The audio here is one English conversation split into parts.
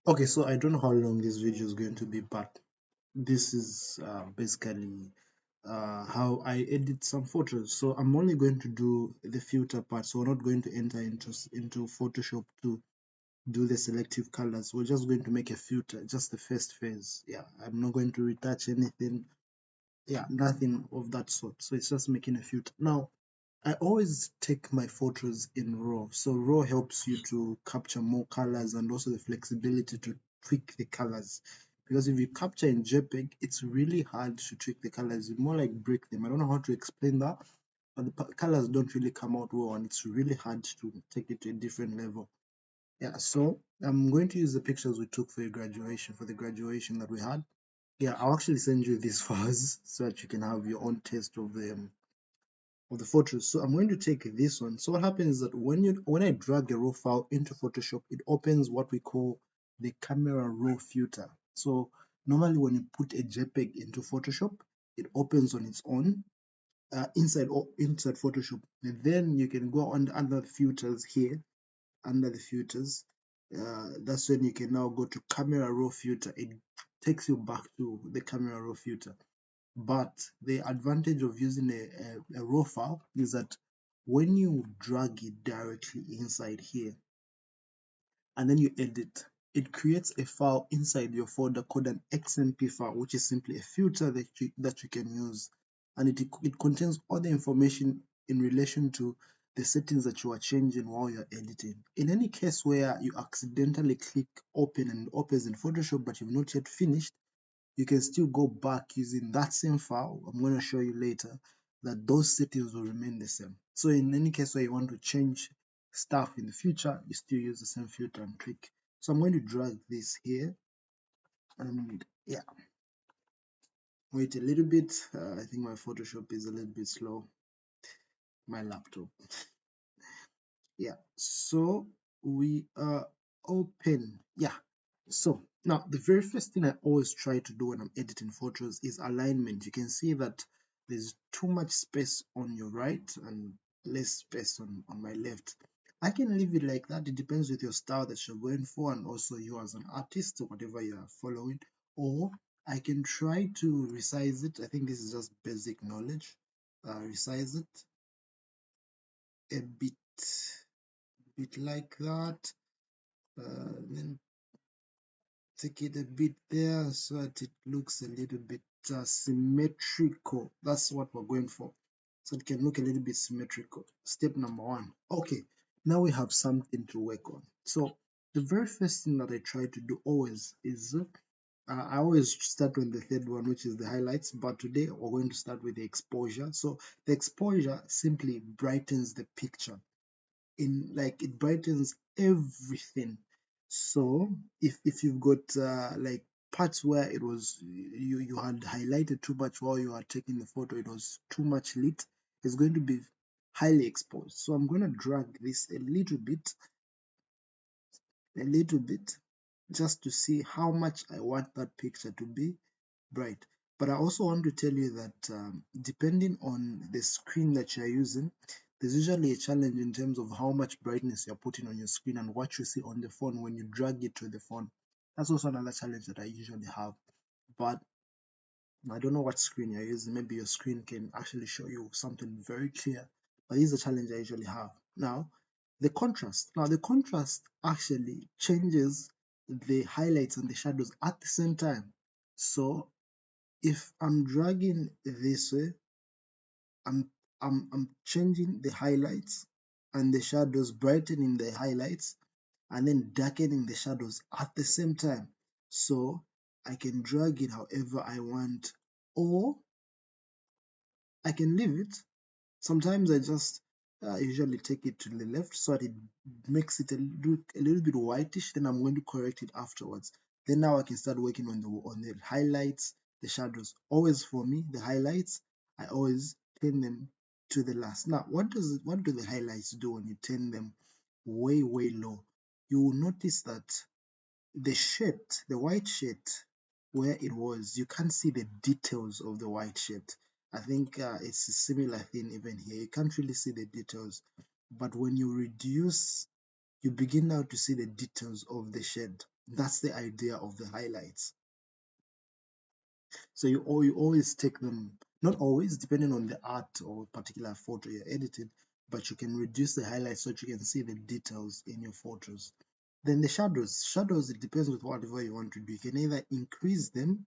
Okay, so I don't know how long this video is going to be, but this is basically how I edit some photos. So I'm only going to do the filter part, so we're not going to enter into Photoshop to do the selective colors. We're just going to make a filter, just the first phase. Yeah, I'm not going to retouch anything. Yeah, nothing of that sort. So it's just making a filter. Now, I always take my photos in RAW. So RAW helps you to capture more colors and also the flexibility to tweak the colors. Because if you capture in JPEG, it's really hard to tweak the colors. It's more like break them. I don't know how to explain that, but the colors don't really come out well, and it's really hard to take it to a different level. Yeah, so I'm going to use the pictures we took for the graduation that we had. Yeah, I'll actually send you these files so that you can have your own taste of the photos. So I'm going to take this one. So what happens is that when I drag a raw file into Photoshop, it opens what we call the camera raw filter. So normally when you put a JPEG into Photoshop, it opens on its own inside Photoshop. And then you can go on under the filters here, under the filters. That's when you can now go to camera raw filter. It takes you back to the camera raw filter. But the advantage of using a raw file is that when you drag it directly inside here and then you edit, it creates a file inside your folder called an XMP file, which is simply a filter that you can use. And it contains all the information in relation to the settings that you are changing while you're editing. In any case where you accidentally click open and it opens in Photoshop but you've not yet finished, you can still go back using that same file. I'm going to show you later that those settings will remain the same. So in any case where you want to change stuff in the future, you still use the same filter and tweak. So I'm going to drag this here and yeah, wait a little bit. I think my Photoshop is a little bit slow, my laptop. Yeah, so we are open. Yeah, so now the very first thing I always try to do when I'm editing photos is alignment. You can see that there's too much space on your right and less space on my left. I can leave it like that. It depends with your style that you're going for and also you as an artist or whatever you are following. Or I can try to resize it. I think this is just basic knowledge. Resize it a bit like that. Then take it a bit there so that it looks a little bit symmetrical. That's what we're going for. So it can look a little bit symmetrical. Step number one. Okay, now we have something to work on. So the very first thing that I try to do always is I always start with the third one, which is the highlights, but today we're going to start with the exposure. So the exposure simply brightens the picture, in like it brightens everything. So if you've got like parts where it was you had highlighted too much while you are taking the photo, it was too much lit, it's going to be highly exposed. So I'm going to drag this a little bit just to see how much I want that picture to be bright. But I also want to tell you that depending on the screen that you're using, there's usually a challenge in terms of how much brightness you're putting on your screen and what you see on the phone when you drag it to the phone. That's also another challenge that I usually have. But I don't know what screen you're using. Maybe your screen can actually show you something very clear. But this is a challenge I usually have. Now, the contrast. Now, the contrast actually changes the highlights and the shadows at the same time. So if I'm dragging this way, I'm I'm changing the highlights and the shadows, brightening the highlights and then darkening the shadows at the same time. So I can drag it however I want, or I can leave it. Sometimes I just usually take it to the left so that it makes it a little bit whitish. Then I'm going to correct it afterwards. Then now I can start working on the highlights, the shadows. Always for me, the highlights, I always turn them to the last. Now, what do the highlights do when you turn them way low? You will notice that the shirt, the white shirt, where it was, you can't see the details of the white shirt. I think it's a similar thing even here. You can't really see the details, but when you reduce, you begin now to see the details of the shade. That's the idea of the highlights. So you always take them, not always, depending on the art or particular photo you're editing, but you can reduce the highlights so that you can see the details in your photos. Then the shadows. Shadows, it depends with whatever you want to do. You can either increase them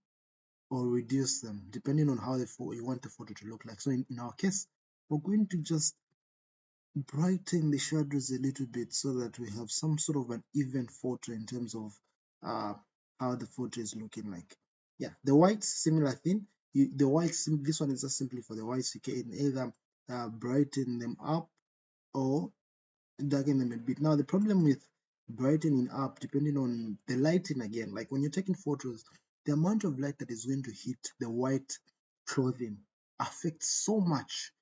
or reduce them, depending on how you want the photo to look like. So in our case, we're going to just brighten the shadows a little bit so that we have some sort of an even photo in terms of uh, how the photo is looking like. Yeah, the whites, similar thing. The whites, this one is just simply for the whites. You can either brighten them up or darken them a bit. Now, the problem with brightening up, depending on the lighting again, like when you're taking photos, the amount of light that is going to hit the white clothing affects so much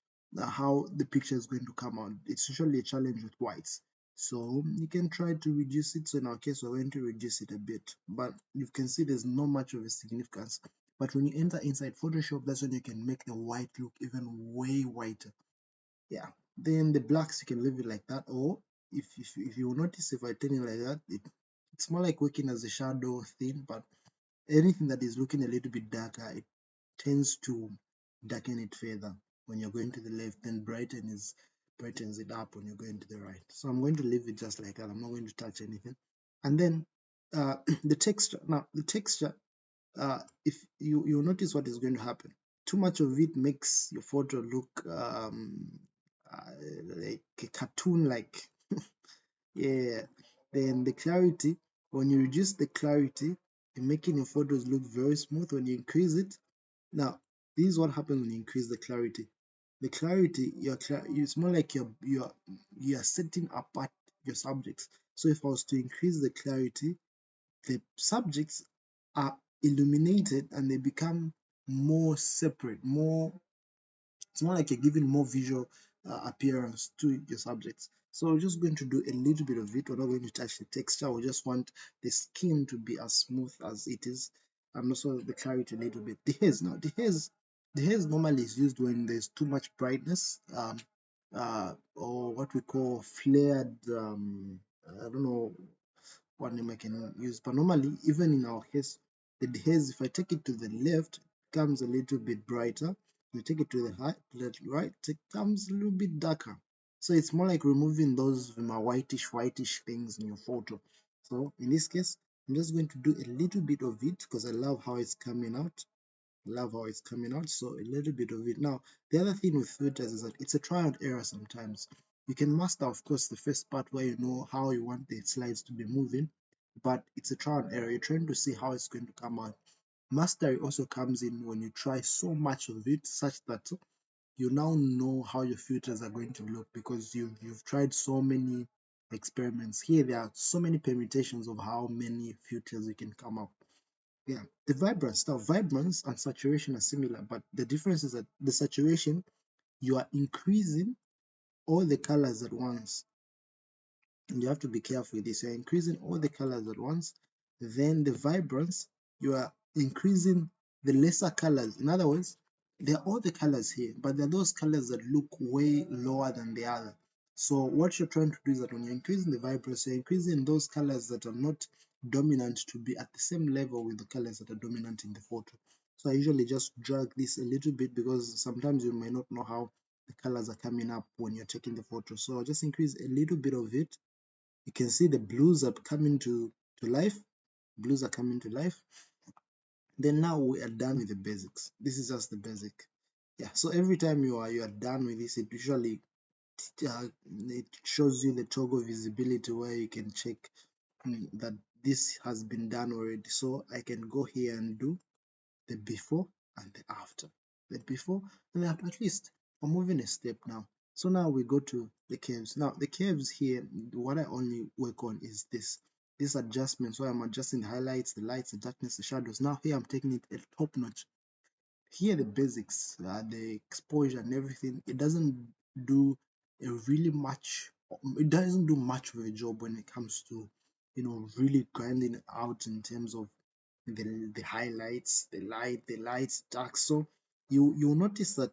how the picture is going to come out. It's usually a challenge with whites. So you can try to reduce it. So in our case, we're going to reduce it a bit, but you can see there's not much of a significance. But when you enter inside Photoshop, that's when you can make the white look even way whiter. Yeah, then the blacks you can leave it like that, or if you notice, if I turn it like that, it's more like working as a shadow thing. But anything that is looking a little bit darker, it tends to darken it further when you're going to the left, then brightens it up when you're going to the right. So I'm going to leave it just like that. I'm not going to touch anything. And then the texture. Now the texture, if you notice what is going to happen, too much of it makes your photo look uh, like a cartoon like. Yeah, then the clarity, when you reduce the clarity, you're making your photos look very smooth. When you increase it, now this is what happens when you increase the clarity. The clarity, it's more like you're setting apart your subjects. So if I was to increase the clarity, the subjects are illuminated and they become more separate, more, it's more like you're giving more visual appearance to your subjects. So we're just going to do a little bit of it. We're not going to touch the texture. We just want the skin to be as smooth as it is, and also the clarity a little bit. The haze, now the haze normally is used when there's too much brightness, or what we call flared. I don't know what name I can use. But normally, even in our case, the haze, if I take it to the left, it becomes a little bit brighter. If I take it to the right, it comes a little bit darker. So it's more like removing those whitish things in your photo. So in this case, I'm just going to do a little bit of it because I love how it's coming out. Love how it's coming out. So a little bit of it. Now, the other thing with filters is that it's a trial and error sometimes. You can master, of course, the first part where you know how you want the slides to be moving, but it's a trial and error. You're trying to see how it's going to come out. Mastery also comes in when you try so much of it such that you now know how your filters are going to look because you've tried so many experiments. Here there are so many permutations of how many filters you can come up. Yeah, the vibrance. Now, vibrance and saturation are similar, but the difference is that the saturation, you are increasing all the colors at once. And you have to be careful with this. You're increasing all the colors at once. Then the vibrance, you are increasing the lesser colors. In other words, there are all the colors here, but there are those colors that look way lower than the other. So what you're trying to do is that when you're increasing the vibrance, you're increasing those colors that are not dominant to be at the same level with the colors that are dominant in the photo. So I usually just drag this a little bit because sometimes you may not know how the colors are coming up when you're taking the photo. So I'll just increase a little bit of it. You can see the blues are coming to life. Blues are coming to life. Then now we are done with the basics. This is just the basic. Yeah, so every time you are done with this, it usually it shows you the toggle visibility where you can check that this has been done already. So I can go here and do the before and the after. The before and the after. At least I'm moving a step now. So now we go to the curves. Now the curves here, what I only work on is this adjustment. So I'm adjusting the highlights, the lights, the darkness, the shadows. Now here I'm taking it at top notch. Here the basics, the exposure and everything, it doesn't do a really much, it doesn't do much of a job when it comes to, really grinding it out in terms of the highlights, the lights, dark. So you'll notice that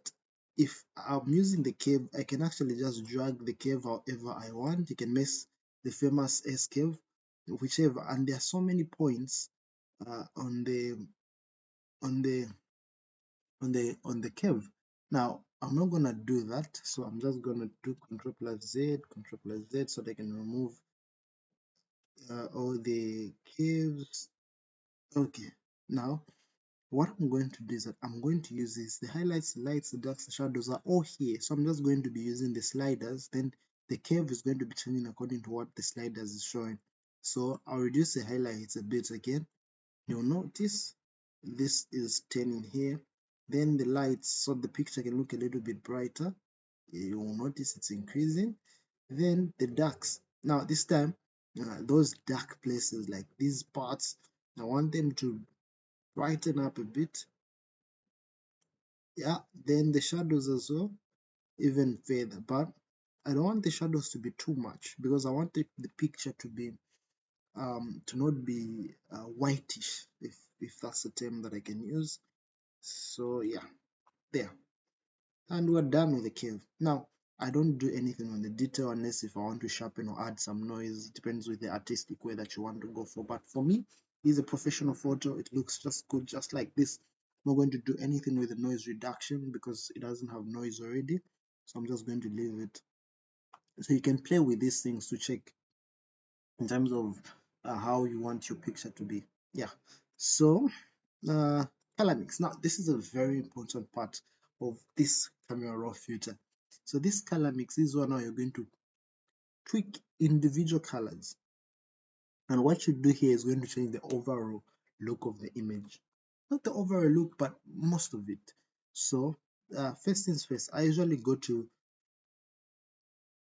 if I'm using the curve, I can actually just drag the curve however I want. You can mess the famous S curve. whichever, and there are so many points on the curve. Now I'm not gonna do that, so I'm just gonna do Control plus Z, Control plus Z, so that I can remove all the curves. Okay, now what I'm going to do is that I'm going to use this. The highlights, the lights, the darks, the shadows are all here. So I'm just going to be using the sliders. Then the curve is going to be changing according to what the sliders is showing. So I'll reduce the highlights a bit again. You'll notice this is turning here. Then the lights, so the picture can look a little bit brighter. You will notice it's increasing. Then the darks. Now this time, those dark places like these parts, I want them to brighten up a bit. Yeah, then the shadows as well, even further, but I don't want the shadows to be too much because I want the picture to be to not be whitish, if that's the term that I can use. So yeah, there, and we're done with the curve. Now I don't do anything on the detail unless if I want to sharpen or add some noise. It depends with the artistic way that you want to go for, but for me, this is a professional photo. It looks just good, just like this. I'm not going to do anything with the noise reduction because it doesn't have noise already, so I'm just going to leave it. So you can play with these things to check in terms of how you want your picture to be. Yeah, so uh, color mix. Now this is a very important part of this camera raw filter. So this color mix is one how you're going to tweak individual colors, and what you do here is going to change the overall look of the image. Not the overall look, but most of it. So first things first, I usually go to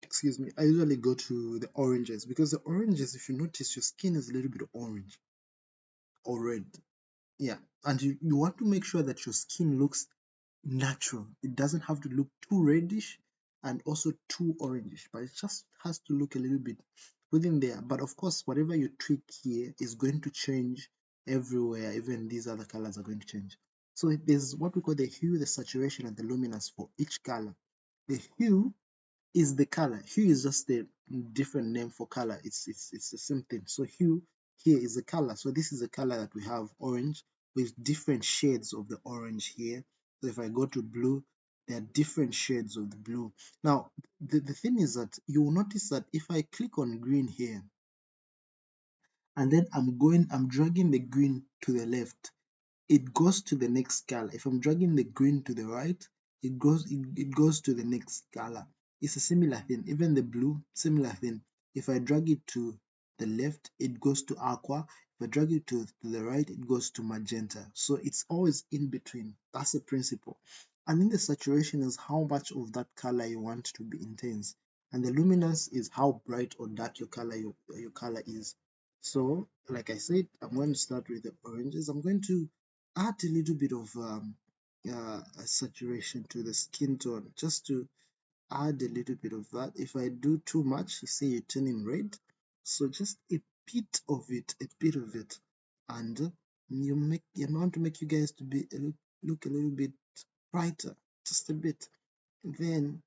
the oranges, because the oranges, if you notice, your skin is a little bit orange or red. Yeah, and you want to make sure that your skin looks natural. It doesn't have to look too reddish and also too orangish, but it just has to look a little bit within there. But of course, whatever you tweak here is going to change everywhere. Even these other colors are going to change. So there's what we call the hue, the saturation, and the luminance for each color. The hue is the color. Hue is just a different name for color. It's the same thing. So hue here is the color. So this is the color that we have, orange, with different shades of the orange here. So if I go to blue, there are different shades of the blue. Now the thing is that you will notice that if I click on green here, and then I'm dragging the green to the left, it goes to the next color. If I'm dragging the green to the right, it goes to the next color. It's a similar thing. Even the blue, similar thing. If I drag it to the left, it goes to aqua. If I drag it to the right, it goes to magenta. So it's always in between. That's the principle. And then the saturation is how much of that color you want to be intense. And the luminance is how bright or dark your color is. So, like I said, I'm going to start with the oranges. I'm going to add a little bit of a saturation to the skin tone, just to add a little bit of that. If I do too much, you see it turning red. So just a bit of it, and I want to make you guys to be look a little bit brighter, just a bit. Then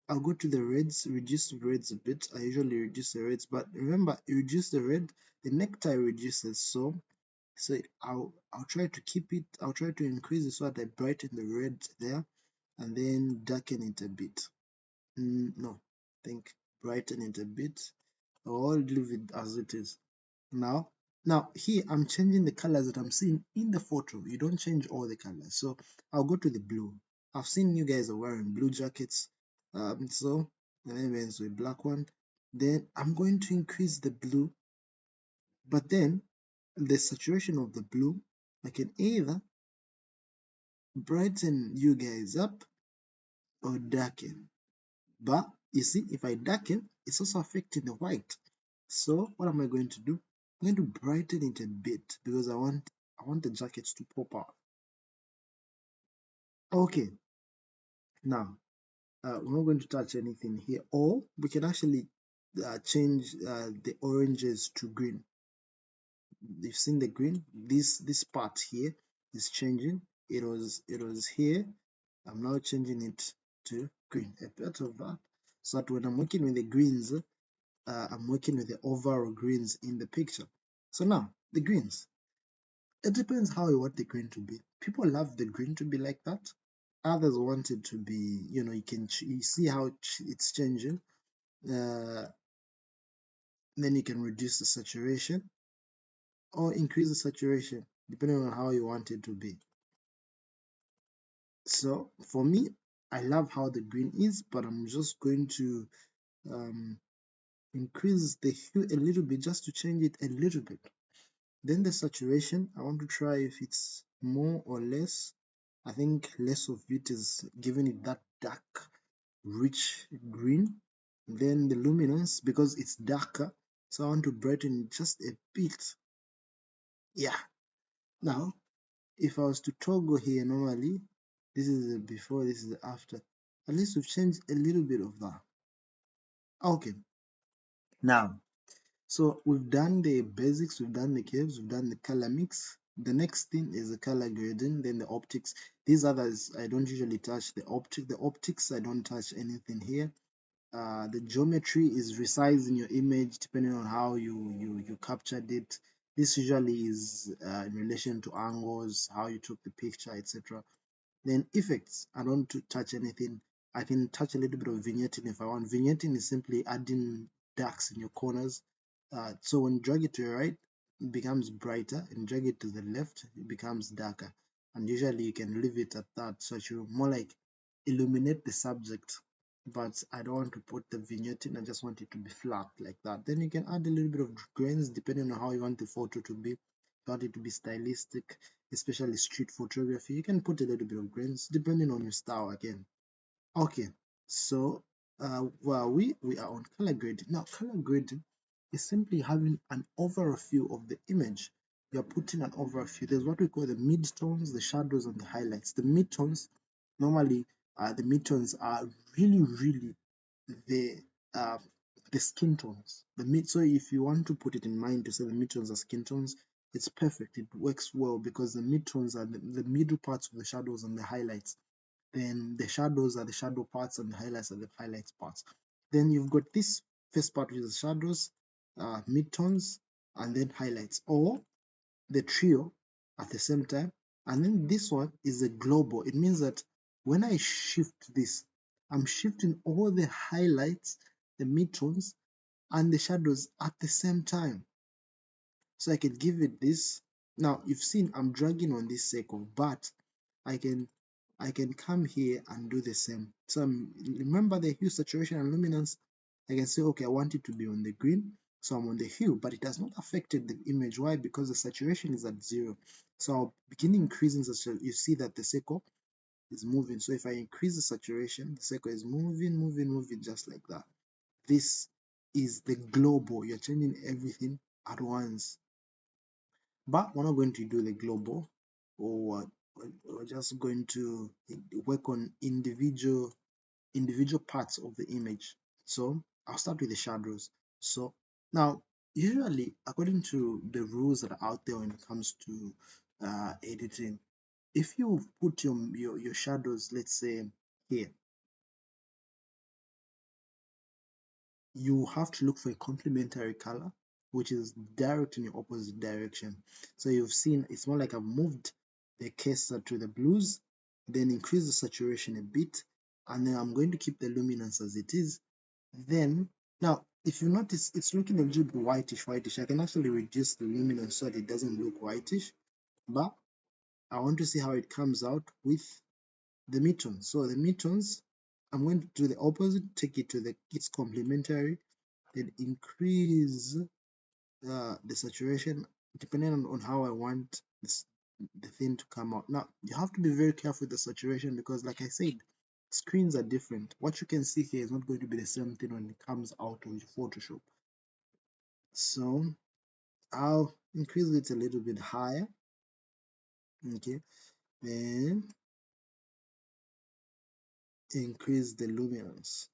I'll go to the reds, reduce the reds a bit. I usually reduce the reds, but remember, you reduce the red, the necktie reduces. So I'll try to keep it. I'll try to increase it so that I brighten the red there, and then darken it a bit. No, I think brighten it a bit. I'll leave it as it is. Now, here I'm changing the colors that I'm seeing in the photo. You don't change all the colors. So I'll go to the blue. I've seen you guys are wearing blue jackets. So maybe it's a black one. Then I'm going to increase the blue, but then the saturation of the blue, I can either brighten you guys up or darken. But you see, if I darken, it's also affecting the white. So what am I going to do? I'm going to brighten it a bit because I want the jackets to pop out. Okay, now we're not going to touch anything here, or we can actually change the oranges to green. You've seen the green. This part here is changing. It was here. I'm now changing it to green. A bit of that, so that when I'm working with the greens, I'm working with the overall greens in the picture. So now the greens, it depends how you want the green to be. People love the green to be like that. Others want it to be, you see how it's changing. uh, then you can reduce the saturation or increase the saturation depending on how you want it to be. So for me, I love how the green is, but I'm just going to um, increase the hue a little bit just to change it a little bit. Then the saturation, I want to try if it's more or less. I think less of it is giving it that dark, rich green. Then the luminance, because it's darker, so I want to brighten it just a bit. Yeah. Now, if I was to toggle here normally, this is the before, this is the after. At least we've changed a little bit of that. Okay. Now, so we've done the basics, we've done the curves, we've done the color mix. The next thing is the color grading, then the optics. These others I don't usually touch. The optics I don't touch anything here. The geometry is resizing your image depending on how you captured it. This usually is in relation to angles, how you took the picture, etc. Then effects, I don't touch anything. I can touch a little bit of vignetting if I want. Vignetting is simply adding darks in your corners. So when you drag it to your right, it becomes brighter, and drag it to the left, it becomes darker. And usually you can leave it at that, so you more like illuminate the subject. But I don't want to put the vignetting, I just want it to be flat like that. Then you can add a little bit of grains depending on how you want the photo to be. If you want it to be stylistic, especially street photography, you can put a little bit of grains depending on your style again. Okay, so well, we are on color grading. Now color grading is simply having an overall view of the image. You're putting an overall view. There's what we call the midtones, the shadows, and the highlights. The midtones, normally the midtones are really the uh, the skin tones. So if you want to put it in mind to say the midtones are skin tones, it's perfect. It works well because the midtones are the middle parts of the shadows and the highlights. Then the shadows are the shadow parts and the highlights are the highlights parts. Then you've got this first part, which is shadows, midtones, and then highlights, or the trio at the same time. And then this one is a global. It means that when I shift this, I'm shifting all the highlights, the midtones, and the shadows at the same time. So I can give it this. Now you've seen I'm dragging on this circle, but I can come here and do the same. So remember the hue, saturation, and luminance. I can say, okay, I want it to be on the green, so I'm on the hue, but it has not affected the image. Why? Because the saturation is at 0. So I'll begin increasing saturation. You see that the circle is moving. So if I increase the saturation, the circle is moving, just like that. This is the global. You're changing everything at once. But we're not going to do the global, or we're just going to work on individual parts of the image. So I'll start with the shadows. So now, usually, according to the rules that are out there when it comes to editing, if you put your shadows, let's say here, you have to look for a complementary color which is direct in your opposite direction. So you've seen it's more like I've moved the cursor to the blues, then increase the saturation a bit, and then I'm going to keep the luminance as it is. Then now if you notice it's looking a little bit whitish. I can actually reduce the luminance so that it doesn't look whitish, but I want to see how it comes out with the midtones. So the midtones, I'm going to do the opposite, take it to its complementary, then increase the saturation depending on how I want the thing to come out. Now you have to be very careful with the saturation because, like I said, screens are different. What you can see here is not going to be the same thing when it comes out of Photoshop. So I'll increase it a little bit higher. Okay, then increase the luminance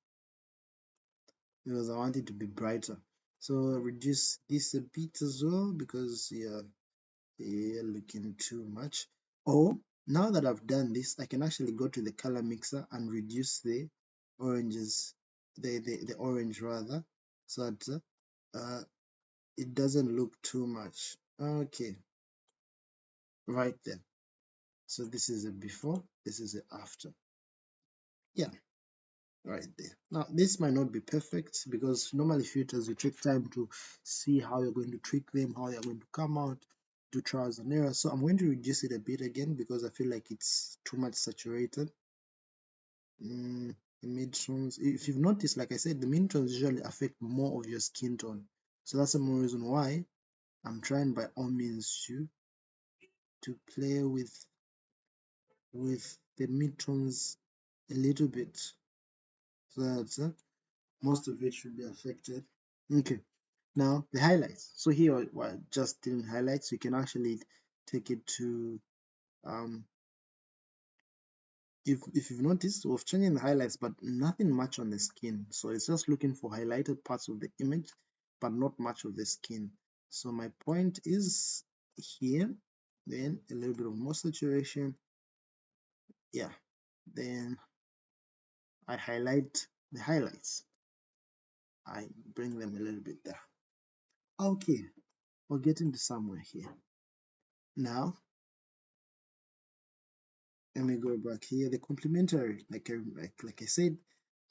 because I want it to be brighter. So reduce this a bit as well because you're looking too much. Or now that I've done this, I can actually go to the color mixer and reduce the oranges, the orange rather, so that uh it doesn't look too much. Okay, right there. So this is a before, this is a after. Yeah, right there. Now this might not be perfect because normally filters you take time to see how you're going to tweak them, how they're going to come out, do trials and errors. So I'm going to reduce it a bit again because I feel like it's too much saturated. The mid-tones, if you've noticed, like I said, the mid-tones usually affect more of your skin tone. So that's the more reason why I'm trying by all means to play with the mid-tones a little bit so that most of it should be affected. Okay, now the highlights. So here we're just doing highlights. You can actually take it to if you've noticed, we've changed the highlights, but nothing much on the skin. So it's just looking for highlighted parts of the image, but not much of the skin. So my point is here, then a little bit of more saturation. Yeah, then I highlight the highlights. I bring them a little bit there. Okay, we're getting to somewhere here. Now, let me go back here. The complementary, like I said,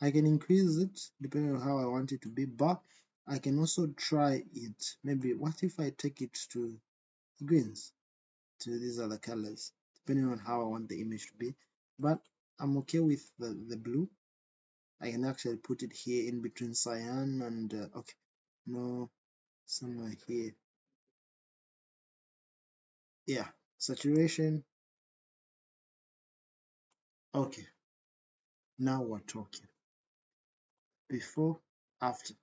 I can increase it depending on how I want it to be, but I can also try it. Maybe what if I take it to greens, to these other colors, depending on how I want the image to be. But I'm okay with the blue. I can actually put it here in between cyan and okay, no, somewhere here. Yeah, saturation. Okay, now we're talking. Before, after.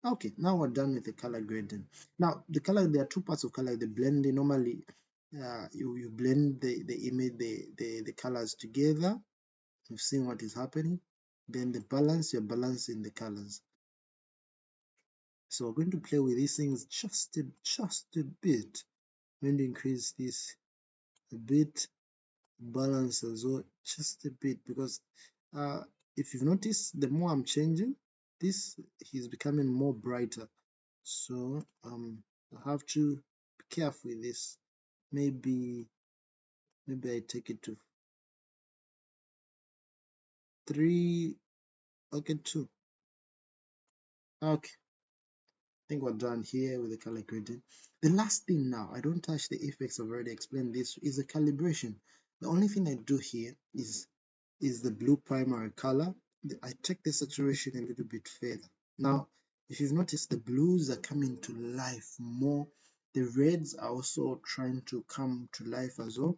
Okay, now we're done with the color grading. Now the color, there are two parts of color. The blending, normally you blend the image, the colors together. You've seen what is happening. Then the balance, you're balancing the colors. So we're going to play with these things just a bit. I'm going to increase this a bit, balance as well just a bit, because uh, if you've noticed, the more I'm changing this, he's becoming more brighter. So I have to be careful with this. Maybe I take it to 3. Okay, 2. Okay, I think we're done here with the color grading. The last thing now, I don't touch the effects. I've already explained this, is the calibration. The only thing I do here is the blue primary color. I take the saturation a little bit further. Now, if you've noticed, the blues are coming to life more. The reds are also trying to come to life as well.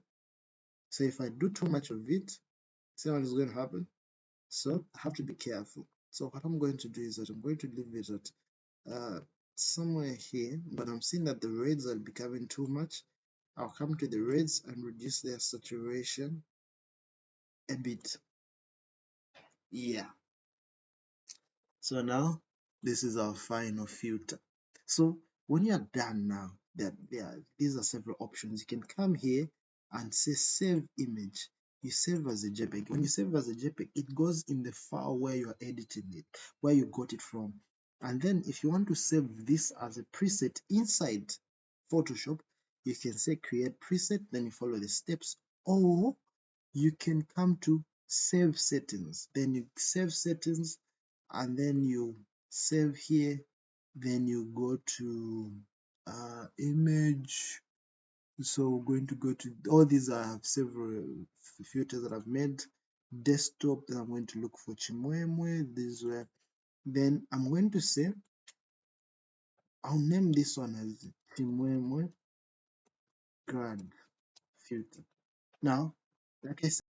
So if I do too much of it, see what is going to happen. So I have to be careful. So what I'm going to do is that I'm going to leave it at somewhere here, but I'm seeing that the reds are becoming too much. I'll come to the reds and reduce their saturation a bit. Yeah. So now this is our final filter. So when you're done now, these are several options. You can come here and say save image. You save as a JPEG. When you save as a JPEG, it goes in the file where you're editing it, where you got it from. And then if you want to save this as a preset inside Photoshop, you can say create preset, then you follow the steps, or you can come to save settings. Then you save settings and then you save here, then you go to image. So we're going to go to all these. I have several filters that I've made. Desktop, then I'm going to look for Chimwemwe. This way, then I'm going to say I'll name this one as Chimwemwe grad filter. Now, like I said,